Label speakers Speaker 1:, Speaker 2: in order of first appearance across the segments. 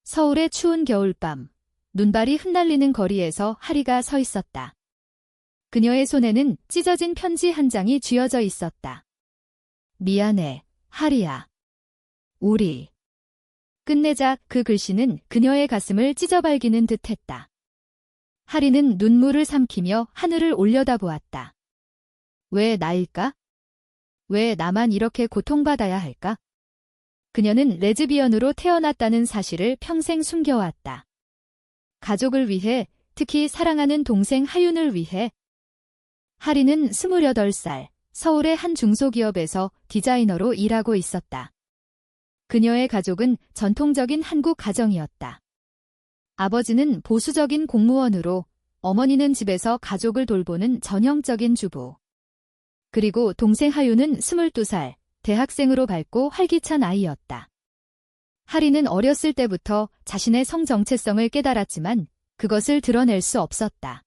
Speaker 1: 서울의 추운 겨울밤, 눈발이 흩날리는 거리에서 하리가 서 있었다. 그녀의 손에는 찢어진 편지 한 장이 쥐어져 있었다. 미안해, 하리야. 우리. 끝내자 그 글씨는 그녀의 가슴을 찢어발기는 듯했다. 하리는 눈물을 삼키며 하늘을 올려다보았다. 왜 나일까? 왜 나만 이렇게 고통받아야 할까? 그녀는 레즈비언으로 태어났다는 사실을 평생 숨겨왔다. 가족을 위해, 특히 사랑하는 동생 하윤을 위해. 하리는 28살, 서울의 한 중소기업에서 디자이너로 일하고 있었다. 그녀의 가족은 전통적인 한국 가정이었다. 아버지는 보수적인 공무원으로, 어머니는 집에서 가족을 돌보는 전형적인 주부. 그리고 동생 하윤은 22살, 대학생으로 밝고 활기찬 아이였다. 하리는 어렸을 때부터 자신의 성 정체성을 깨달았지만 그것을 드러낼 수 없었다.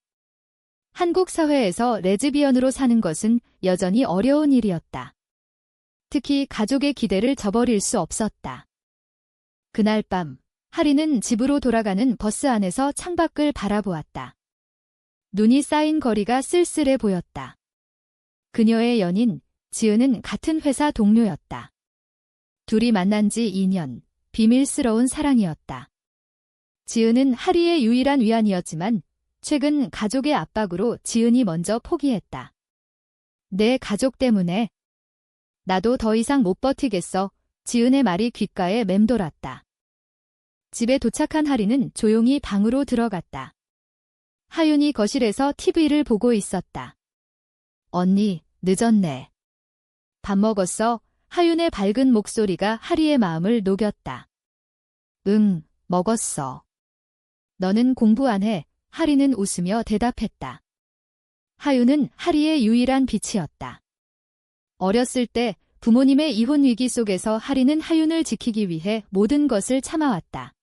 Speaker 1: 한국 사회에서 레즈비언으로 사는 것은 여전히 어려운 일이었다. 특히 가족의 기대를 저버릴 수 없었다. 그날 밤, 하리는 집으로 돌아가는 버스 안에서 창밖을 바라보았다. 눈이 쌓인 거리가 쓸쓸해 보였다. 그녀의 연인, 지은은 같은 회사 동료였다. 둘이 만난 지 2년, 비밀스러운 사랑이었다. 지은은 하리의 유일한 위안이었지만 최근 가족의 압박으로 지은이 먼저 포기했다. 내 가족 때문에. 나도 더 이상 못 버티겠어. 지은의 말이 귓가에 맴돌았다. 집에 도착한 하리는 조용히 방으로 들어갔다. 하윤이 거실에서 TV를 보고 있었다. 언니, 늦었네. 밥 먹었어? 하윤의 밝은 목소리가 하리의 마음을 녹였다. 응, 먹었어. 너는 공부 안 해? 하리는 웃으며 대답했다. 하윤은 하리의 유일한 빛이었다. 어렸을 때 부모님의 이혼 위기 속에서 하리는 하윤을 지키기 위해 모든 것을 참아왔다.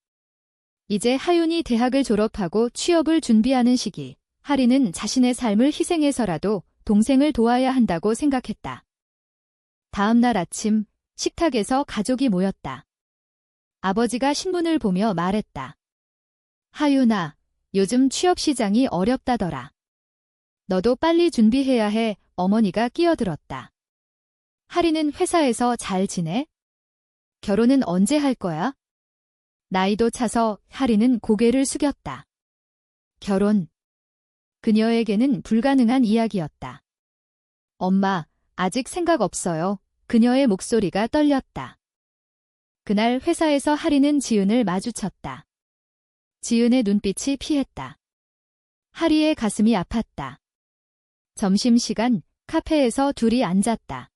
Speaker 1: 이제 하윤이 대학을 졸업하고 취업을 준비하는 시기, 하리는 자신의 삶을 희생해서라도 동생을 도와야 한다고 생각했다. 다음 날 아침, 식탁에서 가족이 모였다. 아버지가 신문을 보며 말했다. 하윤아, 요즘 취업 시장이 어렵다더라. 너도 빨리 준비해야 해. 어머니가 끼어들었다. 하리는 회사에서 잘 지내? 결혼은 언제 할 거야? 나이도 차서 하리는 고개를 숙였다. 결혼. 그녀에게는 불가능한 이야기였다. 엄마, 아직 생각 없어요. 그녀의 목소리가 떨렸다. 그날 회사에서 하리는 지은을 마주쳤다. 지은의 눈빛이 피했다. 하리의 가슴이 아팠다. 점심시간 카페에서 둘이 앉았다.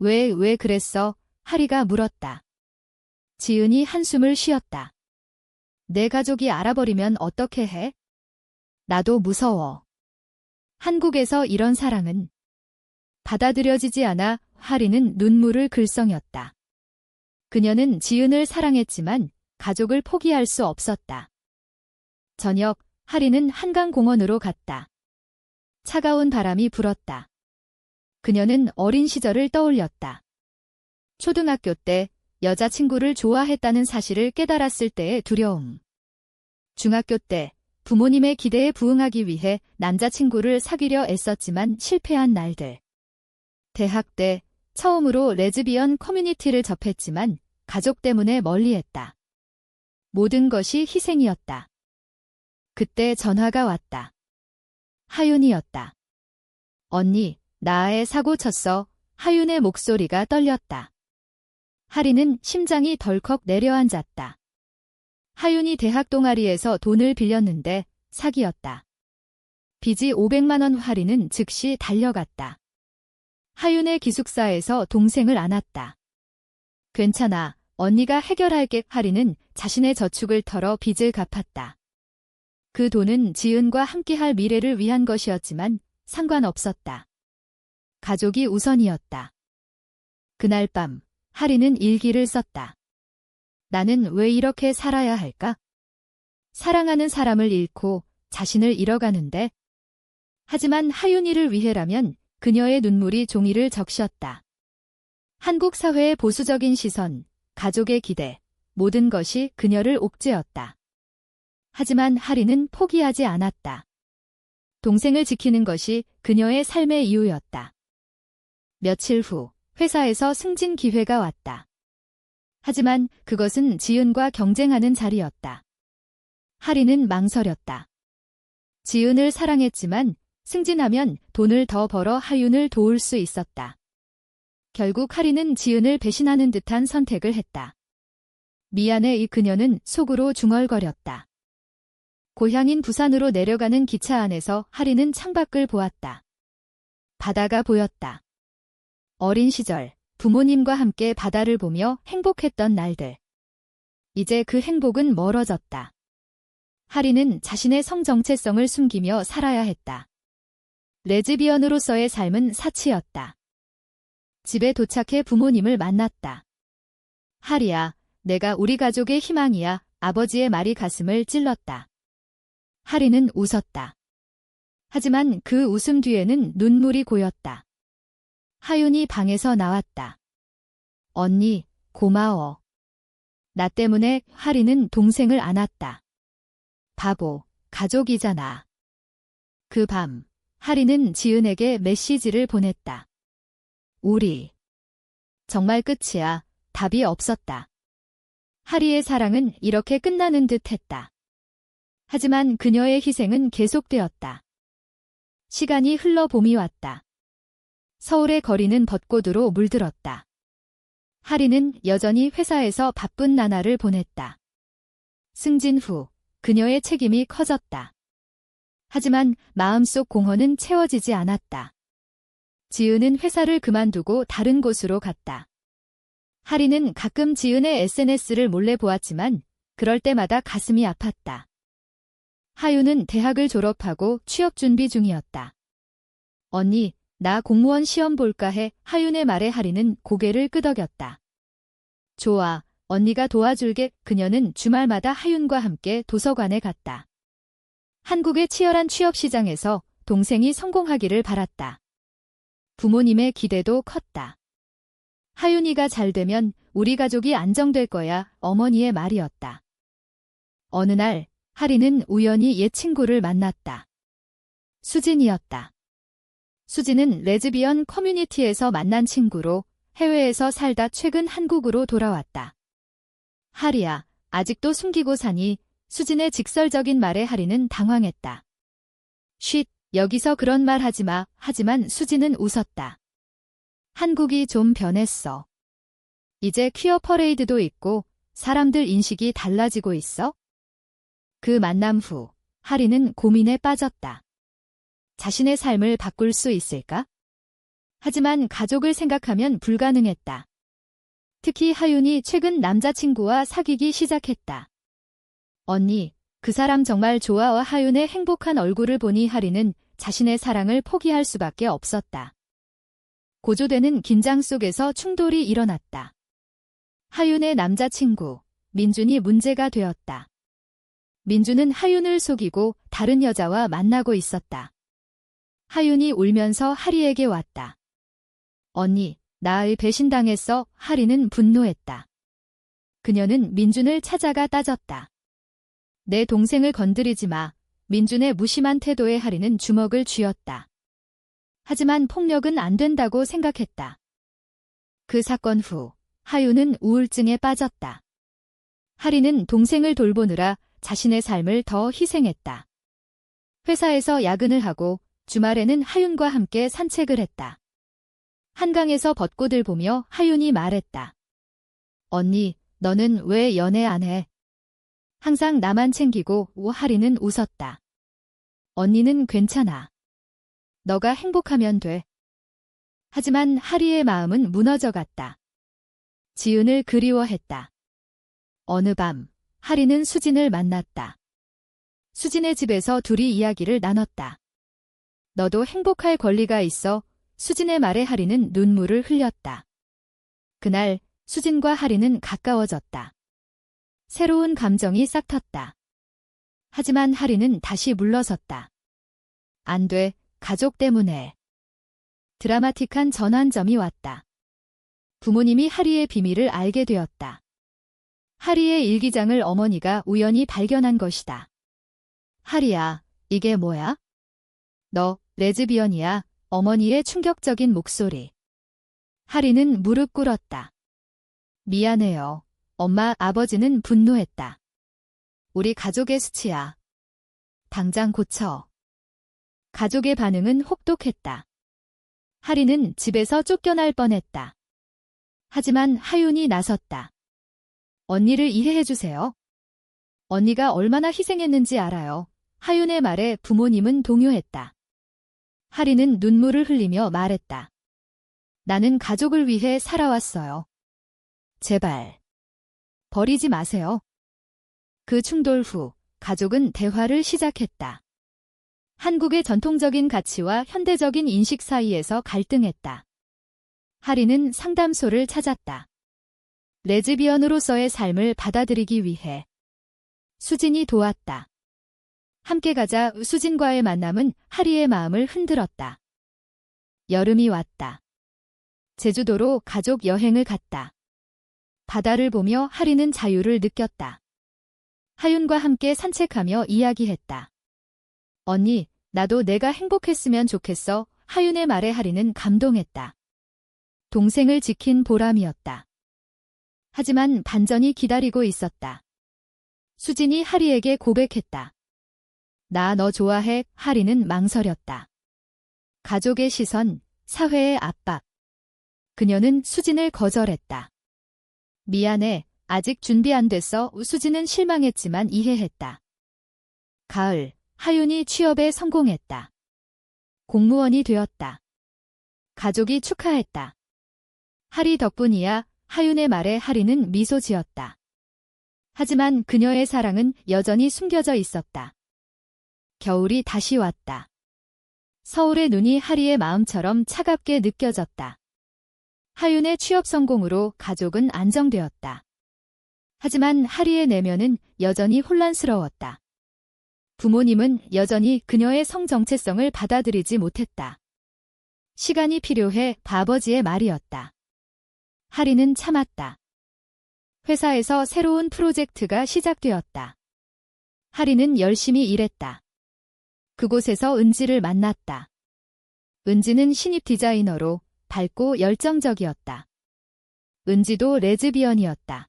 Speaker 1: 왜 그랬어? 하리가 물었다. 지은이 한숨을 쉬었다. 내 가족이 알아버리면 어떻게 해? 나도 무서워. 한국에서 이런 사랑은 받아들여지지 않아. 하리는 눈물을 글썽였다. 그녀는 지은을 사랑했지만 가족을 포기할 수 없었다. 저녁, 하리는 한강공원으로 갔다. 차가운 바람이 불었다. 그녀는 어린 시절을 떠올렸다. 초등학교 때 여자친구를 좋아했다는 사실을 깨달았을 때의 두려움. 중학교 때 부모님의 기대에 부응하기 위해 남자친구를 사귀려 애썼지만 실패한 날들. 대학 때 처음으로 레즈비언 커뮤니티를 접했지만 가족 때문에 멀리했다. 모든 것이 희생이었다. 그때 전화가 왔다. 하윤이었다. 언니, 나 아예 사고 쳤어. 하윤의 목소리가 떨렸다. 하리는 심장이 덜컥 내려앉았다. 하윤이 대학 동아리에서 돈을 빌렸는데 사기였다. 빚이 500만 원. 하리는 즉시 달려갔다. 하윤의 기숙사에서 동생을 안았다. 괜찮아, 언니가 해결할게. 하리는 자신의 저축을 털어 빚을 갚았다. 그 돈은 지은과 함께할 미래를 위한 것이었지만 상관없었다. 가족이 우선이었다. 그날 밤, 하리는 일기를 썼다. 나는 왜 이렇게 살아야 할까? 사랑하는 사람을 잃고 자신을 잃어가는데. 하지만 하윤이를 위해라면 그녀의 눈물이 종이를 적셨다. 한국 사회의 보수적인 시선, 가족의 기대, 모든 것이 그녀를 옥죄었다. 하지만 하리는 포기하지 않았다. 동생을 지키는 것이 그녀의 삶의 이유였다. 며칠 후 회사에서 승진 기회가 왔다. 하지만 그것은 지은과 경쟁하는 자리였다. 하리는 망설였다. 지은을 사랑했지만 승진하면 돈을 더 벌어 하윤을 도울 수 있었다. 결국 하리는 지은을 배신하는 듯한 선택을 했다. 미안해 이 그녀는 속으로 중얼거렸다. 고향인 부산으로 내려가는 기차 안에서 하리는 창밖을 보았다. 바다가 보였다. 어린 시절 부모님과 함께 바다를 보며 행복했던 날들. 이제 그 행복은 멀어졌다. 하리는 자신의 성 정체성을 숨기며 살아야 했다. 레즈비언으로서의 삶은 사치였다. 집에 도착해 부모님을 만났다. 하리야, 내가 우리 가족의 희망이야. 아버지의 말이 가슴을 찔렀다. 하리는 웃었다. 하지만 그 웃음 뒤에는 눈물이 고였다. 하윤이 방에서 나왔다. 언니, 고마워. 나 때문에 하리는 동생을 안았다. 바보, 가족이잖아. 그 밤, 하리는 지은에게 메시지를 보냈다. 우리. 정말 끝이야. 답이 없었다. 하리의 사랑은 이렇게 끝나는 듯 했다. 하지만 그녀의 희생은 계속되었다. 시간이 흘러 봄이 왔다. 서울의 거리는 벚꽃으로 물들었다. 하리는 여전히 회사에서 바쁜 나날을 보냈다. 승진 후 그녀의 책임이 커졌다. 하지만 마음속 공허는 채워지지 않았다. 지은은 회사를 그만두고 다른 곳으로 갔다. 하리는 가끔 지은의 SNS를 몰래 보았지만 그럴 때마다 가슴이 아팠다. 하윤은 대학을 졸업하고 취업 준비 중이었다. 언니, 나 공무원 시험 볼까 해. 하윤의 말에 하리는 고개를 끄덕였다. 좋아, 언니가 도와줄게. 그녀는 주말마다 하윤과 함께 도서관에 갔다. 한국의 치열한 취업 시장에서 동생이 성공하기를 바랐다. 부모님의 기대도 컸다. 하윤이가 잘 되면 우리 가족이 안정될 거야. 어머니의 말이었다. 어느 날 하리는 우연히 옛 친구를 만났다. 수진이었다. 수진은 레즈비언 커뮤니티에서 만난 친구로 해외에서 살다 최근 한국으로 돌아왔다. 하리야, 아직도 숨기고 사니? 수진의 직설적인 말에 하리는 당황했다. 쉿, 여기서 그런 말 하지 마. 하지만 수진은 웃었다. 한국이 좀 변했어. 이제 퀴어 퍼레이드도 있고 사람들 인식이 달라지고 있어? 그 만남 후 하리는 고민에 빠졌다. 자신의 삶을 바꿀 수 있을까? 하지만 가족을 생각하면 불가능했다. 특히 하윤이 최근 남자친구와 사귀기 시작했다. 언니, 그 사람 정말 좋아. 하윤의 행복한 얼굴을 보니 하리는 자신의 사랑을 포기할 수밖에 없었다. 고조되는 긴장 속에서 충돌이 일어났다. 하윤의 남자친구, 민준이 문제가 되었다. 민준은 하윤을 속이고 다른 여자와 만나고 있었다. 하윤이 울면서 하리에게 왔다. 언니, 나의 배신당했어. 하리는 분노했다. 그녀는 민준을 찾아가 따졌다. 내 동생을 건드리지 마. 민준의 무심한 태도에 하리는 주먹을 쥐었다. 하지만 폭력은 안 된다고 생각했다. 그 사건 후 하윤은 우울증에 빠졌다. 하리는 동생을 돌보느라 자신의 삶을 더 희생했다. 회사에서 야근을 하고 주말에는 하윤과 함께 산책을 했다. 한강에서 벚꽃을 보며 하윤이 말했다. 언니, 너는 왜 연애 안 해? 항상 나만 챙기고. 하리는 웃었다. 언니는 괜찮아. 너가 행복하면 돼. 하지만 하리의 마음은 무너져갔다. 지은을 그리워했다. 어느 밤 하리는 수진을 만났다. 수진의 집에서 둘이 이야기를 나눴다. 너도 행복할 권리가 있어. 수진의 말에 하리는 눈물을 흘렸다. 그날 수진과 하리는 가까워졌다. 새로운 감정이 싹 텄다. 하지만 하리는 다시 물러섰다. 안 돼, 가족 때문에. 드라마틱한 전환점이 왔다. 부모님이 하리의 비밀을 알게 되었다. 하리의 일기장을 어머니가 우연히 발견한 것이다. 하리야, 이게 뭐야? 너 레즈비언이야? 어머니의 충격적인 목소리. 하리는 무릎 꿇었다. 미안해요. 엄마, 아버지는 분노했다. 우리 가족의 수치야. 당장 고쳐. 가족의 반응은 혹독했다. 하리는 집에서 쫓겨날 뻔했다. 하지만 하윤이 나섰다. 언니를 이해해주세요. 언니가 얼마나 희생했는지 알아요. 하윤의 말에 부모님은 동요했다. 하리는 눈물을 흘리며 말했다. 나는 가족을 위해 살아왔어요. 제발. 버리지 마세요. 그 충돌 후 가족은 대화를 시작했다. 한국의 전통적인 가치와 현대적인 인식 사이에서 갈등했다. 하리는 상담소를 찾았다. 레즈비언으로서의 삶을 받아들이기 위해. 수진이 도왔다. 함께 가자. 수진과의 만남은 하리의 마음을 흔들었다. 여름이 왔다. 제주도로 가족 여행을 갔다. 바다를 보며 하리는 자유를 느꼈다. 하윤과 함께 산책하며 이야기했다. 언니, 나도 내가 행복했으면 좋겠어. 하윤의 말에 하리는 감동했다. 동생을 지킨 보람이었다. 하지만 반전이 기다리고 있었다. 수진이 하리에게 고백했다. 나 너 좋아해. 하리는 망설였다. 가족의 시선, 사회의 압박. 그녀는 수진을 거절했다. 미안해. 아직 준비 안 됐어. 수진은 실망했지만 이해했다. 가을, 하윤이 취업에 성공했다. 공무원이 되었다. 가족이 축하했다. 하리 덕분이야. 하윤의 말에 하리는 미소 지었다. 하지만 그녀의 사랑은 여전히 숨겨져 있었다. 겨울이 다시 왔다. 서울의 눈이 하리의 마음처럼 차갑게 느껴졌다. 하윤의 취업 성공으로 가족은 안정되었다. 하지만 하리의 내면은 여전히 혼란스러웠다. 부모님은 여전히 그녀의 성 정체성을 받아들이지 못했다. 시간이 필요해. 아버지의 말이었다. 하리는 참았다. 회사에서 새로운 프로젝트가 시작되었다. 하리는 열심히 일했다. 그곳에서 은지를 만났다. 은지는 신입 디자이너로 밝고 열정적이었다. 은지도 레즈비언이었다.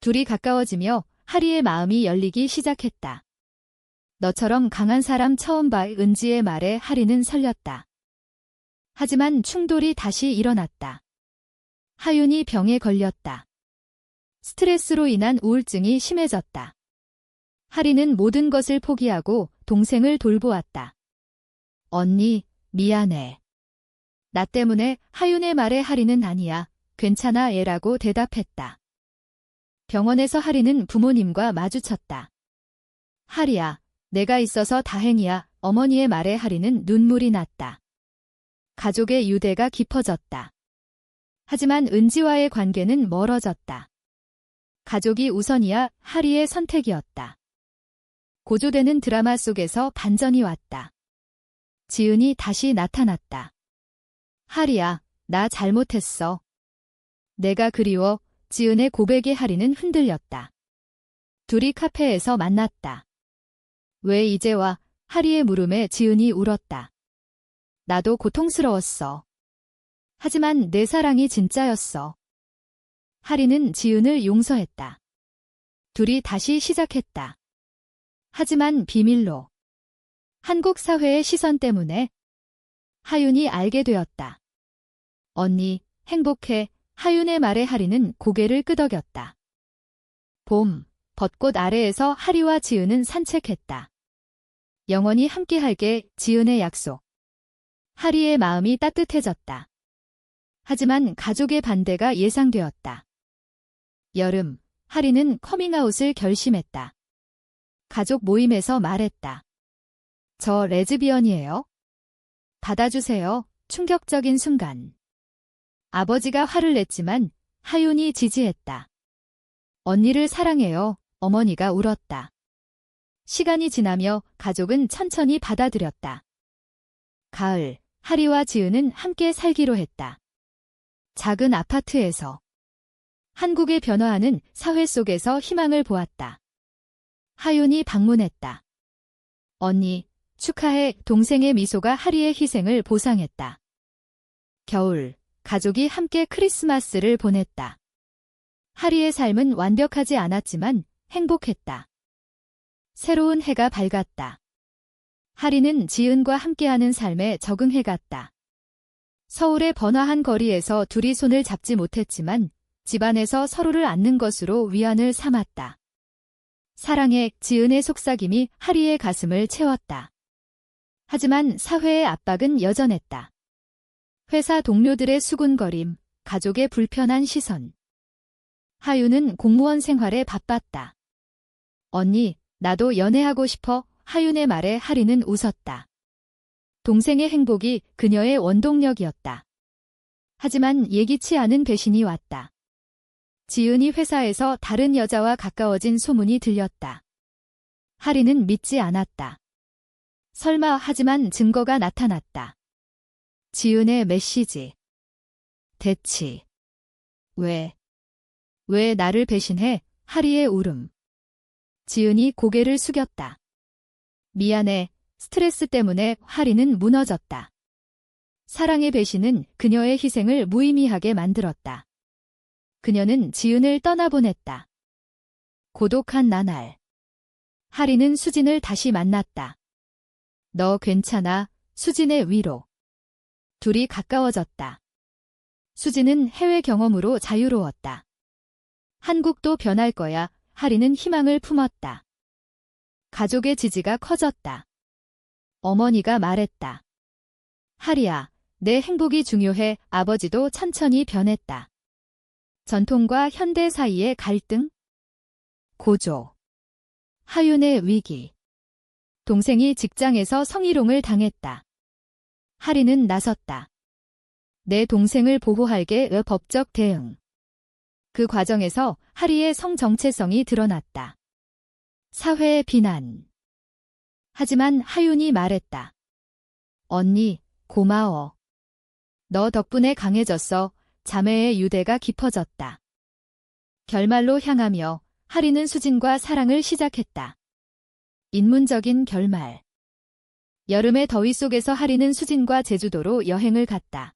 Speaker 1: 둘이 가까워지며 하리의 마음이 열리기 시작했다. 너처럼 강한 사람 처음 봐. 은지의 말에 하리는 설렸다. 하지만 충돌이 다시 일어났다. 하윤이 병에 걸렸다. 스트레스로 인한 우울증이 심해졌다. 하리는 모든 것을 포기하고 동생을 돌보았다. 언니, 미안해. 나 때문에. 하윤의 말에 하리는 아니야. 괜찮아 애라고 대답했다. 병원에서 하리는 부모님과 마주쳤다. 하리야, 내가 있어서 다행이야. 어머니의 말에 하리는 눈물이 났다. 가족의 유대가 깊어졌다. 하지만 은지와의 관계는 멀어졌다. 가족이 우선이야. 하리의 선택이었다. 고조되는 드라마 속에서 반전이 왔다. 지은이 다시 나타났다. 하리야, 나 잘못했어. 내가 그리워. 지은의 고백에 하리는 흔들렸다. 둘이 카페에서 만났다. 왜 이제 와? 하리의 물음에 지은이 울었다. 나도 고통스러웠어. 하지만 내 사랑이 진짜였어. 하리는 지은을 용서했다. 둘이 다시 시작했다. 하지만 비밀로. 한국 사회의 시선 때문에. 하윤이 알게 되었다. 언니, 행복해. 하윤의 말에 하리는 고개를 끄덕였다. 봄, 벚꽃 아래에서 하리와 지은은 산책했다. 영원히 함께할게. 지은의 약속. 하리의 마음이 따뜻해졌다. 하지만 가족의 반대가 예상되었다. 여름, 하리는 커밍아웃을 결심했다. 가족 모임에서 말했다. 저 레즈비언이에요. 받아주세요. 충격적인 순간. 아버지가 화를 냈지만 하윤이 지지했다. 언니를 사랑해요. 어머니가 울었다. 시간이 지나며 가족은 천천히 받아들였다. 가을, 하리와 지은은 함께 살기로 했다. 작은 아파트에서. 한국의 변화하는 사회 속에서 희망을 보았다. 하윤이 방문했다. 언니, 축하해. 동생의 미소가 하리의 희생을 보상했다. 겨울, 가족이 함께 크리스마스를 보냈다. 하리의 삶은 완벽하지 않았지만 행복했다. 새로운 해가 밝았다. 하리는 지은과 함께하는 삶에 적응해갔다. 서울의 번화한 거리에서 둘이 손을 잡지 못했지만 집안에서 서로를 안는 것으로 위안을 삼았다. 사랑해. 지은의 속삭임이 하리의 가슴을 채웠다. 하지만 사회의 압박은 여전했다. 회사 동료들의 수군거림, 가족의 불편한 시선. 하윤은 공무원 생활에 바빴다. 언니, 나도 연애하고 싶어. 하윤의 말에 하리는 웃었다. 동생의 행복이 그녀의 원동력이었다. 하지만 예기치 않은 배신이 왔다. 지은이 회사에서 다른 여자와 가까워진 소문이 들렸다. 하리는 믿지 않았다. 설마. 하지만 증거가 나타났다. 지은의 메시지. 대치. 왜 나를 배신해? 하리의 울음. 지은이 고개를 숙였다. 미안해. 스트레스 때문에. 하리는 무너졌다. 사랑의 배신은 그녀의 희생을 무의미하게 만들었다. 그녀는 지은을 떠나보냈다. 고독한 나날. 하리는 수진을 다시 만났다. 너 괜찮아? 수진의 위로. 둘이 가까워졌다. 수진은 해외 경험으로 자유로웠다. 한국도 변할 거야. 하리는 희망을 품었다. 가족의 지지가 커졌다. 어머니가 말했다. 하리야, 내 행복이 중요해. 아버지도 천천히 변했다. 전통과 현대 사이의 갈등? 고조. 하윤의 위기. 동생이 직장에서 성희롱을 당했다. 하리는 나섰다. 내 동생을 보호할게. 법적 대응. 그 과정에서 하리의 성 정체성이 드러났다. 사회의 비난. 하지만 하윤이 말했다. 언니, 고마워. 너 덕분에 강해졌어. 자매의 유대가 깊어졌다. 결말로 향하며 하리는 수진과 사랑을 시작했다. 인문적인 결말. 여름의 더위 속에서 하리는 수진과 제주도로 여행을 갔다.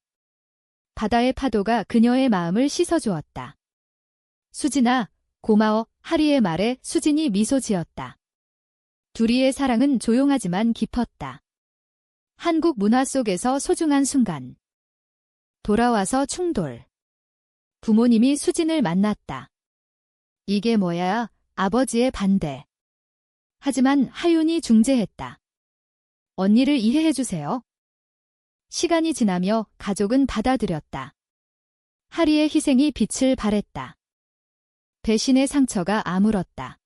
Speaker 1: 바다의 파도가 그녀의 마음을 씻어주었다. 수진아, 고마워. 하리의 말에 수진이 미소 지었다. 둘이의 사랑은 조용하지만 깊었다. 한국 문화 속에서 소중한 순간. 돌아와서 충돌. 부모님이 수진을 만났다. 이게 뭐야? 아버지의 반대. 하지만 하윤이 중재했다. 언니를 이해해주세요. 시간이 지나며 가족은 받아들였다. 하리의 희생이 빛을 발했다. 배신의 상처가 아물었다.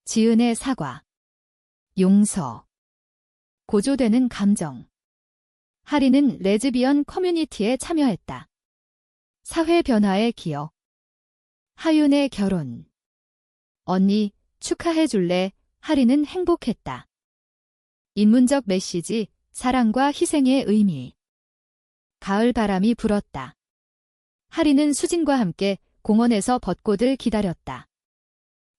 Speaker 1: 지은의 사과. 용서. 고조되는 감정. 하리는 레즈비언 커뮤니티에 참여했다. 사회 변화에 기여. 하윤의 결혼. 언니, 축하해줄래? 하리는 행복했다. 인문적 메시지, 사랑과 희생의 의미. 가을 바람이 불었다. 하리는 수진과 함께 공원에서 벚꽃을 기다렸다.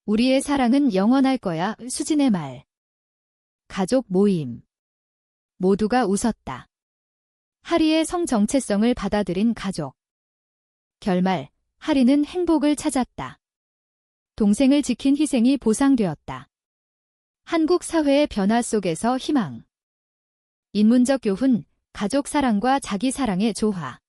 Speaker 1: 우리의 사랑은 영원할 거야. 수진의 말. 가족 모임. 모두가 웃었다. 하리의 성 정체성을 받아들인 가족. 결말, 하리는 행복을 찾았다. 동생을 지킨 희생이 보상되었다. 한국 사회의 변화 속에서 희망. 인문적 교훈, 가족 사랑과 자기 사랑의 조화.